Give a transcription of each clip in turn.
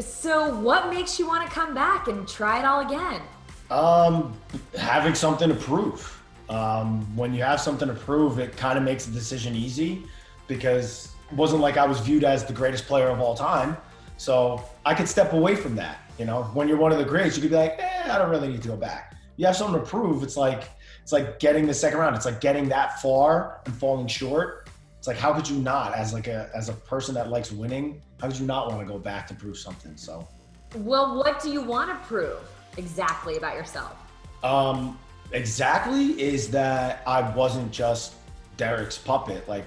So what makes you want to come back and try it all again? Having something to prove. When you have something to prove, it kind of makes the decision easy because it wasn't like I was viewed as the greatest player of all time. So I could step away from that. You know, when you're one of the greats, you could be like, I don't really need to go back. You have something to prove. It's like getting the second round. It's like getting that far and falling short. It's like, how could you not, as a person that likes winning, how could you not want to go back to prove something? So Well, what do you want to prove exactly about yourself? exactly is that I wasn't just Derrick's puppet. Like,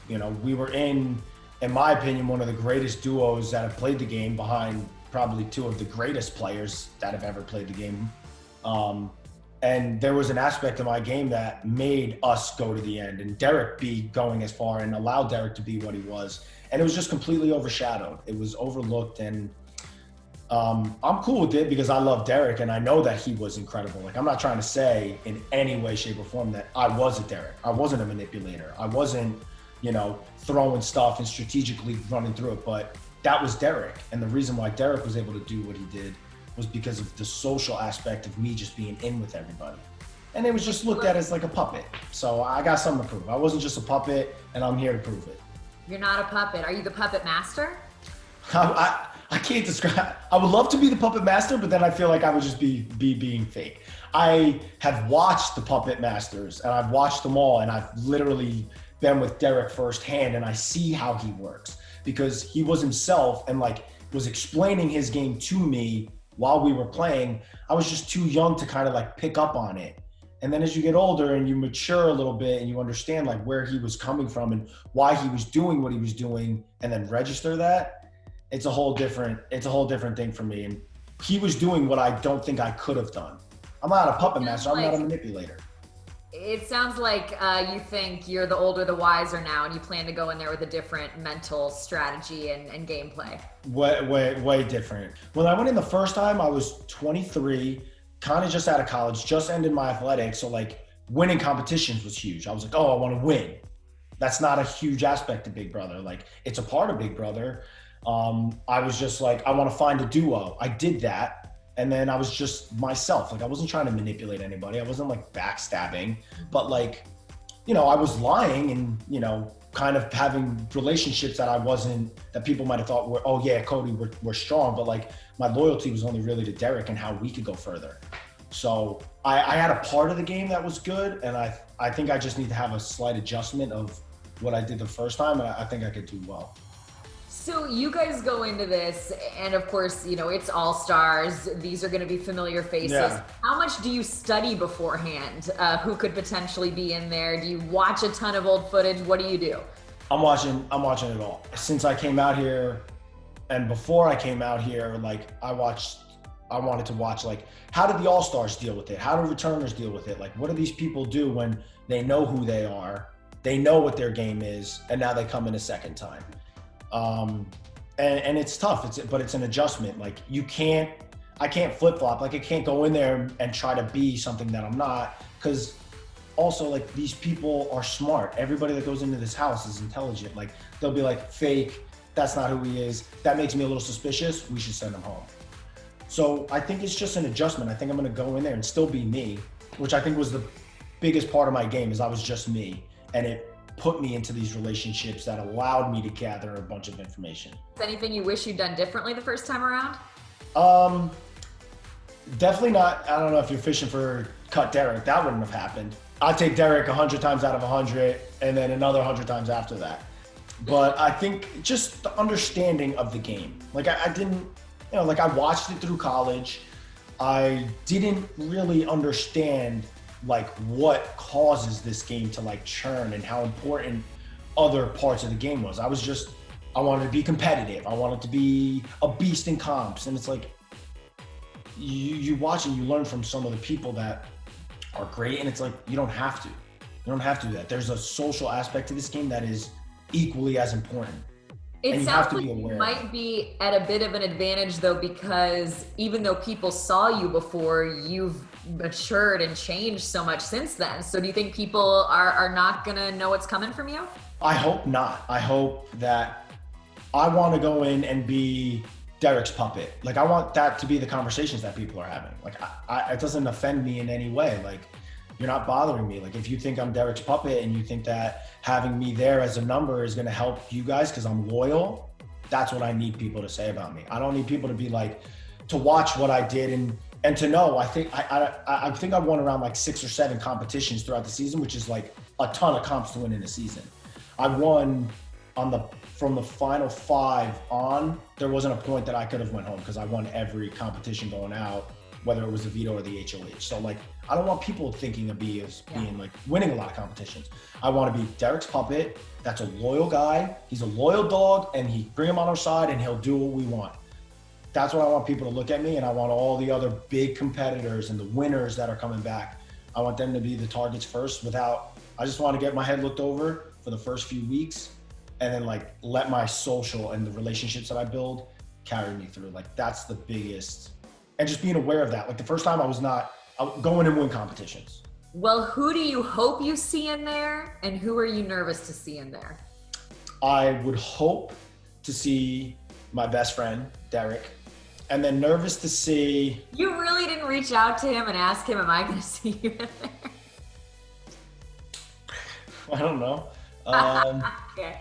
we were in my opinion, one of the greatest duos that have played the game behind probably two of the greatest players that have ever played the game. And there was an aspect of my game that made us go to the end and Derrick be going as far and allow Derrick to be what he was. And it was just completely overshadowed. It was overlooked, and I'm cool with it because I love Derrick and I know that he was incredible. Like, I'm not trying to say in any way, shape, or form that I was a Derrick. I wasn't a manipulator. I wasn't, throwing stuff and strategically running through it, but that was Derrick. And the reason why Derrick was able to do what he did was because of the social aspect of me just being in with everybody. And it was just looked at as like a puppet. So I got something to prove. I wasn't just a puppet, and I'm here to prove it. You're not a puppet. Are you the puppet master? I can't describe. I would love to be the puppet master, but then I feel like I would just be being fake. I have watched the puppet masters, and I've watched them all, and I've literally been with Derrick firsthand, and I see how he works because he was himself and like was explaining his game to me while we were playing. I was just too young to kind of like pick up on it. And then as you get older and you mature a little bit and you understand like where he was coming from and why he was doing what he was doing, and then register that, it's a whole different thing for me. And he was doing what I don't think I could have done. I'm not a puppet master. I'm not a manipulator. It sounds like you think you're the older, the wiser now, and you plan to go in there with a different mental strategy and gameplay. Way different. When I went in the first time, I was 23, kind of just out of college, just ended my athletics. So like winning competitions was huge. I was like, I want to win. That's not a huge aspect of Big Brother. Like, it's a part of Big Brother. I was just like, I want to find a duo. I did that. And then I was just myself. Like, I wasn't trying to manipulate anybody. I wasn't like backstabbing, but like, I was lying and, kind of having relationships that people might've thought were, oh yeah, Cody, we're strong. But like, my loyalty was only really to Derrick and how we could go further. So I had a part of the game that was good. And I think I just need to have a slight adjustment of what I did the first time. And I think I could do well. So you guys go into this, and of course, it's all stars. These are going to be familiar faces. Yeah. How much do you study beforehand? Who could potentially be in there? Do you watch a ton of old footage? What do you do? I'm watching it all. Since I came out here, and before I came out here, like I wanted to watch like, how did the All-Stars deal with it? How do returners deal with it? Like, what do these people do when they know who they are, they know what their game is, and now they come in a second time? And it's tough. But it's an adjustment. Like, I can't flip flop. Like, I can't go in there and try to be something that I'm not. Because also, like, these people are smart. Everybody that goes into this house is intelligent. Like, they'll be like, fake. That's not who he is. That makes me a little suspicious. We should send him home. So I think it's just an adjustment. I think I'm going to go in there and still be me, which I think was the biggest part of my game, is I was just me. And it put me into these relationships that allowed me to gather a bunch of information. Is anything you wish you'd done differently the first time around? Definitely not. I don't know if you're fishing for cut Derrick. That wouldn't have happened. I'd take Derrick 100 times out of 100 and then another 100 times after that. But I think just the understanding of the game. Like, I didn't, like, I watched it through college. I didn't really understand like what causes this game to like churn and how important other parts of the game was. I wanted to be competitive. I wanted to be a beast in comps. And it's like, you watch and you learn from some of the people that are great. And it's like, you don't have to do that. There's a social aspect to this game that is equally as important. It sounds like you might be at a bit of an advantage though, because even though people saw you before, you've matured and changed so much since then. So do you think people are not gonna know what's coming from you? I hope not. I hope that I want to go in and be Derrick's puppet. Like, I want that to be the conversations that people are having. Like, it doesn't offend me in any way. Like, you're not bothering me. Like, if you think I'm Derrick's puppet and you think that having me there as a number is going to help you guys because I'm loyal, that's what I need people to say about me. I don't need people to be like, to watch what I did and to know. I think I won around like 6 or 7 competitions throughout the season, which is like a ton of comps to win in a season. I won from the final 5 on. There wasn't a point that I could have went home because I won every competition going out, whether it was the veto or the HOH. So like, I don't want people thinking of me as being like winning a lot of competitions. I want to be Derrick's puppet. That's a loyal guy. He's a loyal dog, and he bring him on our side and he'll do what we want. That's what I want people to look at me, and I want all the other big competitors and the winners that are coming back. I want them to be the targets first I just want to get my head looked over for the first few weeks, and then like let my social and the relationships that I build carry me through. Like, that's the biggest, and just being aware of that. Like, the first time I would go in and win competitions. Well, who do you hope you see in there, and who are you nervous to see in there? I would hope to see my best friend, Derrick, and then nervous to see... You really didn't reach out to him and ask him, am I going to see you in there? I don't know. Okay.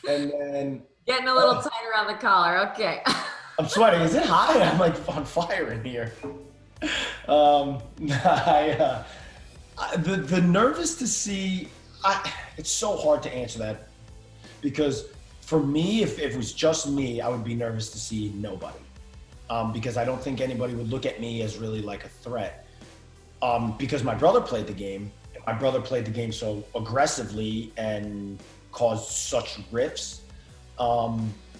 And then... Getting a little tight around the collar. Okay. I'm sweating. Is it hot? I'm like on fire in here. The nervous to see... it's so hard to answer that, because for me, if it was just me, I would be nervous to see nobody, because I don't think anybody would look at me as really like a threat, because my brother played the game. My brother played the game so aggressively and caused such rifts.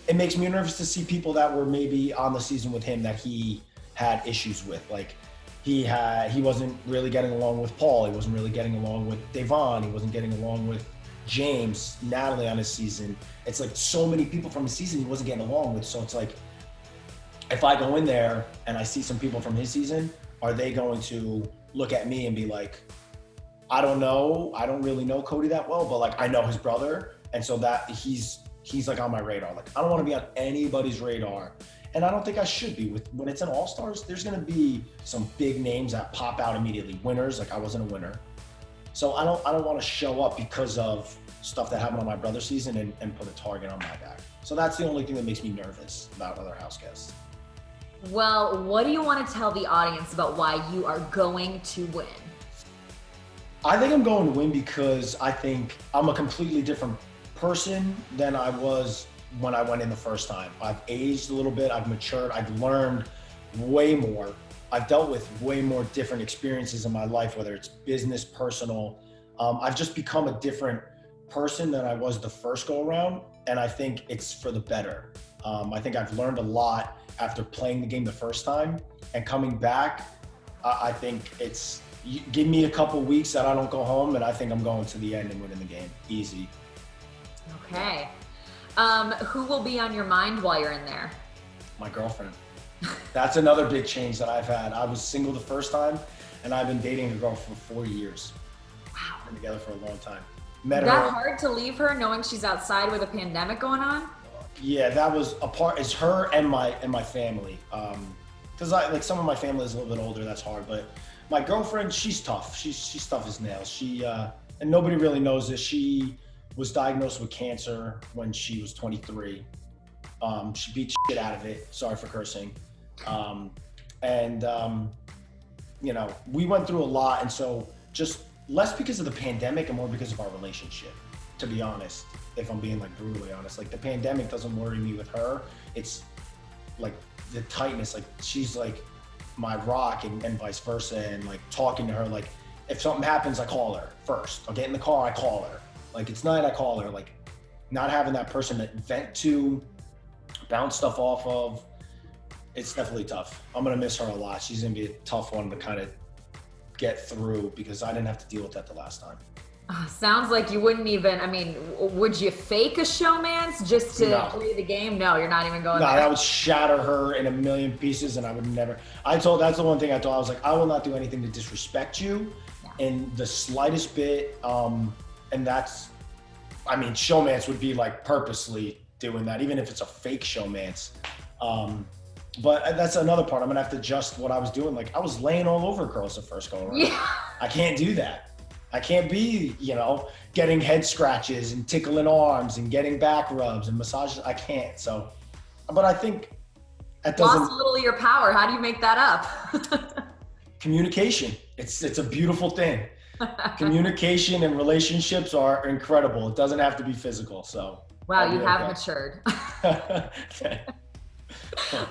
It makes me nervous to see people that were maybe on the season with him that he had issues with. Like, he wasn't really getting along with Paul. He wasn't really getting along with Devon. He wasn't getting along with James, Natalie on his season. It's like so many people from his season he wasn't getting along with. So it's like, if I go in there and I see some people from his season, are they going to look at me and be like, I don't know, I don't really know Cody that well, but like, I know his brother. And so that he's like on my radar. Like, I don't want to be on anybody's radar. And I don't think I should be. When it's an All-Stars, there's going to be some big names that pop out immediately. Winners, like I wasn't a winner. So I don't want to show up because of stuff that happened on my brother's season and put a target on my back. So that's the only thing that makes me nervous about other house guests. Well, what do you want to tell the audience about why you are going to win? I think I'm going to win because I think I'm a completely different person than I was when I went in the first time. I've aged a little bit, I've matured, I've learned way more. I've dealt with way more different experiences in my life, whether it's business, personal. I've just become a different person than I was the first go around, and I think it's for the better. I think I've learned a lot after playing the game the first time, and coming back, I think give me a couple weeks that I don't go home, and I think I'm going to the end and winning the game. Easy. Okay. Who will be on your mind while you're in there? My girlfriend. That's another big change that I've had. I was single the first time, and I've been dating a girl for 4 years. Wow. Been together for a long time. Is that hard to leave her knowing she's outside with a pandemic going on? Yeah, that was a part. It's her and my family. Because like some of my family is a little bit older. That's hard. But my girlfriend, she's tough. She's tough as nails. And nobody really knows this. She was diagnosed with cancer when she was 23. She beat shit out of it. Sorry for cursing. We went through a lot. And so just less because of the pandemic and more because of our relationship, to be honest, if I'm being like brutally honest. Like, the pandemic doesn't worry me with her. It's like the tightness, like she's like my rock and vice versa. And like talking to her, like if something happens, I call her first. I'll get in the car, I call her. Like, it's night, I call her. Like, not having that person to vent to, bounce stuff off of, it's definitely tough. I'm gonna miss her a lot. She's gonna be a tough one to kind of get through because I didn't have to deal with that the last time. Sounds like you wouldn't even, would you fake a showmance just to play the game? No, you're not even going there. No, that would shatter her in a million pieces, and I would never. That's the one thing I told. I was like, I will not do anything to disrespect you in the slightest bit. And that's, showmance would be like purposely doing that, even if it's a fake showmance. But that's another part. I'm gonna have to adjust what I was doing. Like I was laying all over girls the first go around. Yeah. I can't do that. I can't be, getting head scratches and tickling arms and getting back rubs and massages. I can't. So, but I think that doesn't. Lost a little of your power. How do you make that up? Communication. It's a beautiful thing. Communication and relationships are incredible. It doesn't have to be physical. So. Wow, you have matured. Okay.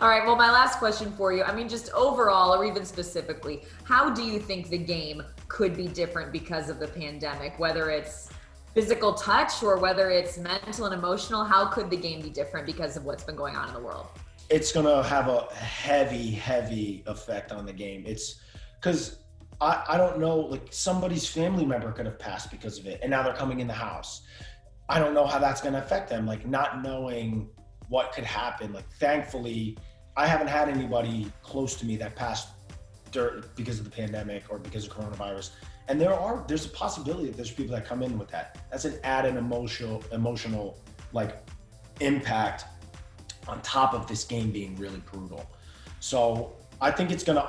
All right, well, my last question for you, I mean, just overall, or even specifically, how do you think the game could be different because of the pandemic? Whether it's physical touch or whether it's mental and emotional, how could the game be different because of what's been going on in the world? It's going to have a heavy effect on the game. It's because I don't know, like somebody's family member could have passed because of it, and now they're coming in the house. I don't know how that's going to affect them, like not knowing what could happen. Like thankfully, I haven't had anybody close to me that passed because of the pandemic or because of coronavirus. And there's a possibility that there's people that come in with that. That's an added emotional like impact on top of this game being really brutal. So I think it's gonna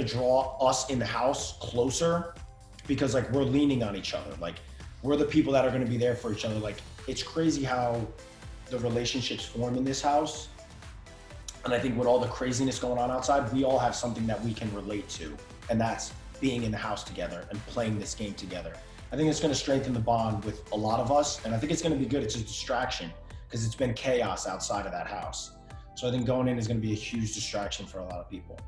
draw us in the house closer because like we're leaning on each other. Like we're the people that are gonna be there for each other. Like it's crazy how the relationships form in this house. And I think with all the craziness going on outside, we all have something that we can relate to. And that's being in the house together and playing this game together. I think it's gonna strengthen the bond with a lot of us. And I think it's gonna be good. It's a distraction because it's been chaos outside of that house. So I think going in is gonna be a huge distraction for a lot of people.